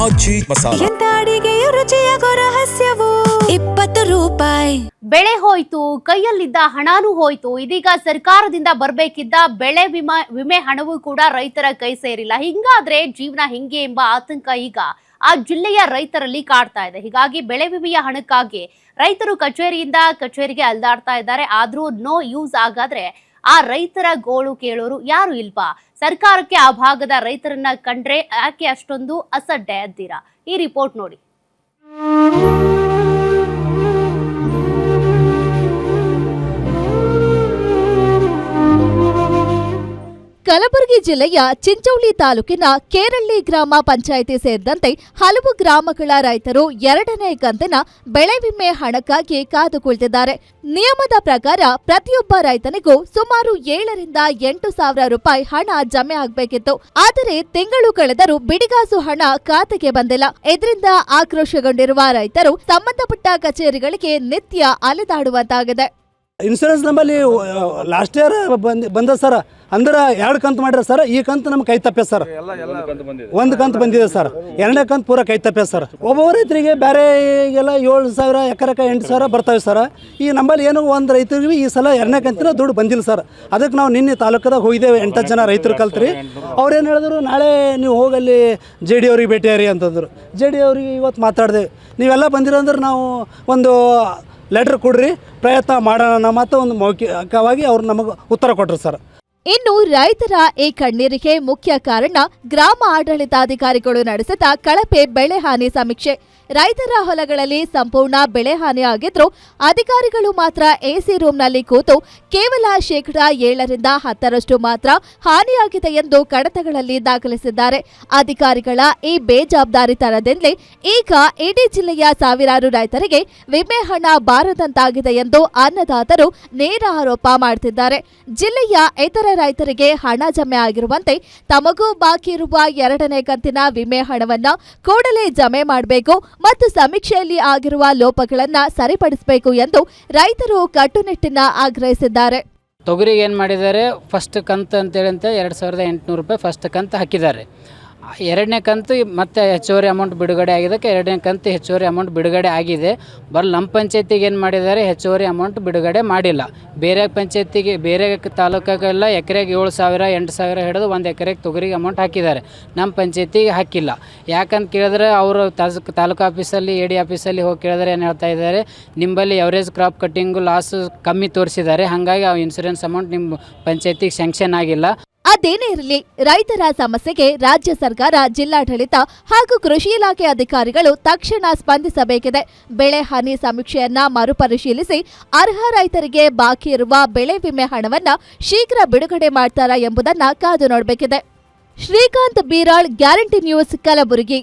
ಆಚಿ ಮಸಾಲ. ಎಂತ ಅಡಿಗೆಯ ರುಚಿಯಾಗೋ ರಹಸ್ಯವು 20 ರೂಪಾಯಿ. ಬೆಳೆ ಹೋಯ್ತು, ಕೈಯಲ್ಲಿದ್ದ ಹಣನೂ ಹೋಯ್ತು. ಇದೀಗ ಸರ್ಕಾರದಿಂದ ಬರಬೇಕಿದ್ದ ಬೆಳೆ ವಿಮೆ ಹಣವೂ ಕೂಡ ರೈತರ ಕೈ ಸೇರಿಲ್ಲ. ಹಿಂಗಾದ್ರೆ ಜೀವನ ಹಿಂಗೆ ಎಂಬ ಆತಂಕ ಈಗ ಆ ಜಿಲ್ಲೆಯ ರೈತರಲ್ಲಿ ಕಾಡ್ತಾ ಇದೆ. ಹೀಗಾಗಿ ಬೆಳೆ ವಿಮೆಯ ಹಣಕ್ಕಾಗಿ ರೈತರು ಕಚೇರಿಯಿಂದ ಕಚೇರಿಗೆ ಅಲ್ದಾಡ್ತಾ ಇದ್ದಾರೆ. ಆದ್ರೂ ನೋ ಯೂಸ್ ಆಗಾದ್ರೆ ಆ ರೈತರ ಗೋಳು ಕೇಳೋರು ಯಾರು ಇಲ್ವಾ? ಸರ್ಕಾರಕ್ಕೆ ಆ ಭಾಗದ ರೈತರನ್ನ ಕಂಡ್ರೆ ಯಾಕೆ ಅಷ್ಟೊಂದು ಅಸಡ್ಡೆ ಅಂತೀರಾ? ಈ ರಿಪೋರ್ಟ್ ನೋಡಿ. ಕಲಬುರಗಿ ಜಿಲ್ಲೆಯ ಚಿಂಚೋಳಿ ತಾಲೂಕಿನ ಕೇರಳ್ಳಿ ಗ್ರಾಮ ಪಂಚಾಯಿತಿ ಸೇರಿದಂತೆ ಹಲವು ಗ್ರಾಮಗಳ ರೈತರು 2ನೇ ಕಂತಿನ ಬೆಳೆ ವಿಮೆ ಹಣಕ್ಕಾಗಿ ಕಾದು ಕುಳಿತಿದ್ದಾರೆ. ನಿಯಮದ ಪ್ರಕಾರ ಪ್ರತಿಯೊಬ್ಬ ರೈತನಿಗೂ ಸುಮಾರು 7 ರಿಂದ 8 ಸಾವಿರ ರೂಪಾಯಿ ಹಣ ಜಮೆ ಆಗಬೇಕಿತ್ತು. ಆದರೆ ತಿಂಗಳು ಕಳೆದರೂ ಬಿಡಿಗಾಸು ಹಣ ಖಾತೆಗೆ ಬಂದಿಲ್ಲ. ಇದರಿಂದ ಆಕ್ರೋಶಗೊಂಡಿರುವ ರೈತರು ಸಂಬಂಧಪಟ್ಟ ಕಚೇರಿಗಳಿಗೆ ನಿತ್ಯ ಅಲೆದಾಡುವಂತಾಗಿದೆ. ಇನ್ಶೂರೆನ್ಸ್ ನಮ್ಮಲ್ಲಿ ಲಾಸ್ಟ್ ಇಯರ್ ಬಂದ ಸರ್, ಅಂದ್ರೆ 2 ಕಂತು ಮಾಡ್ರಿ ಸರ್. ಈ ಕಂತು ನಮ್ಗೆ ಕೈ ತಪ್ಪೆ ಸರ್. 1 ಕಂತು ಬಂದಿದೆ ಸರ್. 2ನೇ ಕಂತು ಪೂರ ಕೈ ತಪ್ಪೆ ಸರ್. ಒಬ್ಬೊಬ್ಬ ರೈತರಿಗೆ ಬೇರೆ ಈಗೆಲ್ಲ 7,000 ಎಕರೆಕ್ಕೆ 8,000 ಬರ್ತವೆ ಸರ್. ಈ ನಮ್ಮಲ್ಲಿ ಏನು ಒಂದು ರೈತರಿಗೆ ಈ ಸಲ 2ನೇ ಕಂತಿನ ದುಡ್ಡು ಬಂದಿಲ್ಲ ಸರ್. ಅದಕ್ಕೆ ನಾವು ನಿನ್ನೆ ತಾಲೂಕದಾಗ ಹೋಗಿದ್ದೇವೆ. 8 ಜನ ರೈತರು ಕಲ್ತ್ರಿ. ಅವ್ರೇನು ಹೇಳಿದ್ರು, ನಾಳೆ ನೀವು ಹೋಗಲ್ಲಿ JD ಅವ್ರಿಗೆ ಭೇಟಿಯಾರಿ ಅಂತಂದರು. JD ಅವ್ರಿಗೆ ಇವತ್ತು ಮಾತಾಡಿದೆ. ನೀವೆಲ್ಲ ಬಂದಿರಂದ್ರೆ ನಾವು ಒಂದು ಲೆಟ್ರ್ ಕೊಡ್ರಿ, ಪ್ರಯತ್ನ ಮಾಡೋಣ ಮತ್ತು ಒಂದು ಮೌಖಿಕವಾಗಿ ಅವ್ರು ನಮಗೆ ಉತ್ತರ ಕೊಟ್ಟರು ಸರ್. ಇನ್ನು ರೈತರ ಈ ಕಣ್ಣೀರಿಗೆ ಮುಖ್ಯ ಕಾರಣ ಗ್ರಾಮ ಆಡಳಿತಾಧಿಕಾರಿಗಳು ನಡೆಸಿದ ಕಳಪೆ ಬೆಳೆ ಹಾನಿ ಸಮೀಕ್ಷೆ. ರೈತರ ಹೊಲಗಳಲ್ಲಿ ಸಂಪೂರ್ಣ ಬೆಳೆ ಹಾನಿ ಆಗಿದ್ರು ಅಧಿಕಾರಿಗಳು ಮಾತ್ರ ಎಸಿ ರೂಮ್ನಲ್ಲಿ ಕೂತು ಕೇವಲ 7% ರಿಂದ 10% ಮಾತ್ರ ಹಾನಿಯಾಗಿದೆ ಎಂದು ಕಡತಗಳಲ್ಲಿ ದಾಖಲಿಸಿದ್ದಾರೆ. ಅಧಿಕಾರಿಗಳ ಈ ಬೇಜವಾಬ್ದಾರಿತನದಿಂದಲೇ ಈಗ ಇಡೀ ಜಿಲ್ಲೆಯ ಸಾವಿರಾರು ರೈತರಿಗೆ ವಿಮೆ ಹಣ ಬಾರದಂತಾಗಿದೆ ಎಂದು ಅನ್ನದಾತರು ನೇರ ಆರೋಪ ಮಾಡುತ್ತಿದ್ದಾರೆ. ಜಿಲ್ಲೆಯ ಇತರ ರೈತರಿಗೆ ಹಣ ಜಮೆ ಆಗಿರುವಂತೆ ತಮಗೂ ಬಾಕಿ ಇರುವ 2ನೇ ಕಂತಿನ ವಿಮೆ ಹಣವನ್ನ ಕೂಡಲೇ ಜಮೆ ಮಾಡಬೇಕು ಮತ್ತು ಸಮೀಕ್ಷೆಯಲ್ಲಿ ಆಗಿರುವ ಲೋಪಗಳನ್ನ ಸರಿಪಡಿಸಬೇಕು ಎಂದು ರೈತರು ಕಟ್ಟುನಿಟ್ಟಿನ ಆಗ್ರಹಿಸಿದ್ದಾರೆ. ತೊಗರಿಗೆ ಏನು ಮಾಡಿದ್ದಾರೆ, ಫಸ್ಟ್ ಕಂತು ಅಂತೇಳಿ 2,800 ರೂಪಾಯಿ ಫಸ್ಟ್ ಕಂತು ಹಾಕಿದ್ದಾರೆ. 2ನೇ ಕಂತು ಮತ್ತೆ ಹೆಚ್ಚುವರಿ ಅಮೌಂಟ್ ಬಿಡುಗಡೆ ಆಗಿದ್ದಕ್ಕೆ 2ನೇ ಕಂತು ಹೆಚ್ಚುವರಿ ಅಮೌಂಟ್ ಬಿಡುಗಡೆ ಆಗಿದೆ. ನಮ್ಮ ಪಂಚಾಯತಿಗೆ ಏನು ಮಾಡಿದ್ದಾರೆ, ಹೆಚ್ಚುವರಿ ಅಮೌಂಟ್ ಬಿಡುಗಡೆ ಮಾಡಿಲ್ಲ. ಬೇರೆ ಪಂಚಾಯತಿಗೆ ಬೇರೆ ತಾಲೂಕಾಗೆಲ್ಲ ಎಕರೆಗೆ 7,000 8,000 ಹಿಡಿದು 1 ಎಕರೆಗೆ ತೊಗರಿಗೆ ಅಮೌಂಟ್ ಹಾಕಿದ್ದಾರೆ. ನಮ್ಮ ಪಂಚಾಯತಿಗೆ ಹಾಕಿಲ್ಲ. ಯಾಕಂತ ಕೇಳಿದ್ರೆ ಅವರು ತಾಲೂಕು ಆಫೀಸಲ್ಲಿ AD ಆಫೀಸಲ್ಲಿ ಹೋಗಿ ಕೇಳಿದ್ರೆ ಏನು ಹೇಳ್ತಾ ಇದ್ದಾರೆ, ನಿಮ್ಮಲ್ಲಿ ಎವರೇಜ್ ಕ್ರಾಪ್ ಕಟ್ಟಿಂಗು ಲಾಸ್ ಕಮ್ಮಿ ತೋರಿಸಿದ್ದಾರೆ, ಹಾಗಾಗಿ ಆ ಇನ್ಸೂರೆನ್ಸ್ ಅಮೌಂಟ್ ನಿಮ್ಮ ಪಂಚಾಯತಿಗೆ ಸ್ಯಾಂಕ್ಷನ್ ಆಗಿಲ್ಲ. ಅದೇನೇ ಇರಲಿ, ರೈತರ ಸಮಸ್ಯೆಗೆ ರಾಜ್ಯ ಸರ್ಕಾರ, ಜಿಲ್ಲಾಡಳಿತ ಹಾಗೂ ಕೃಷಿ ಇಲಾಖೆ ಅಧಿಕಾರಿಗಳು ತಕ್ಷಣ ಸ್ಪಂದಿಸಬೇಕಿದೆ. ಬೆಳೆ ಹಾನಿ ಸಮೀಕ್ಷೆಯನ್ನ ಮರುಪರಿಶೀಲಿಸಿ ಅರ್ಹ ರೈತರಿಗೆ ಬಾಕಿ ಇರುವ ಬೆಳೆ ವಿಮೆ ಹಣವನ್ನ ಶೀಘ್ರ ಬಿಡುಗಡೆ ಮಾಡ್ತಾರಾ ಎಂಬುದನ್ನ ಕಾದು ನೋಡಬೇಕಿದೆ. Srikanth Beeral, guarantee news, Kalaburagi.